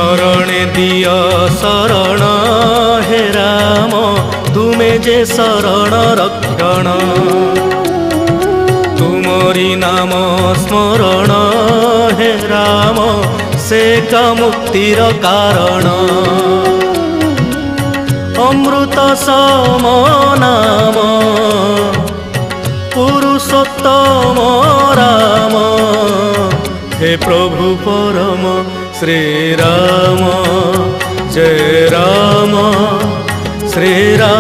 शरणे दिय शरण हे राम तुमे जे शरण रक्षण तुमरी नाम स्मरण हे राम से का मुक्तिर कारण अमृत सम नाम पुरुषोत्तम राम हे प्रभु परम श्री राम जय राम श्री राम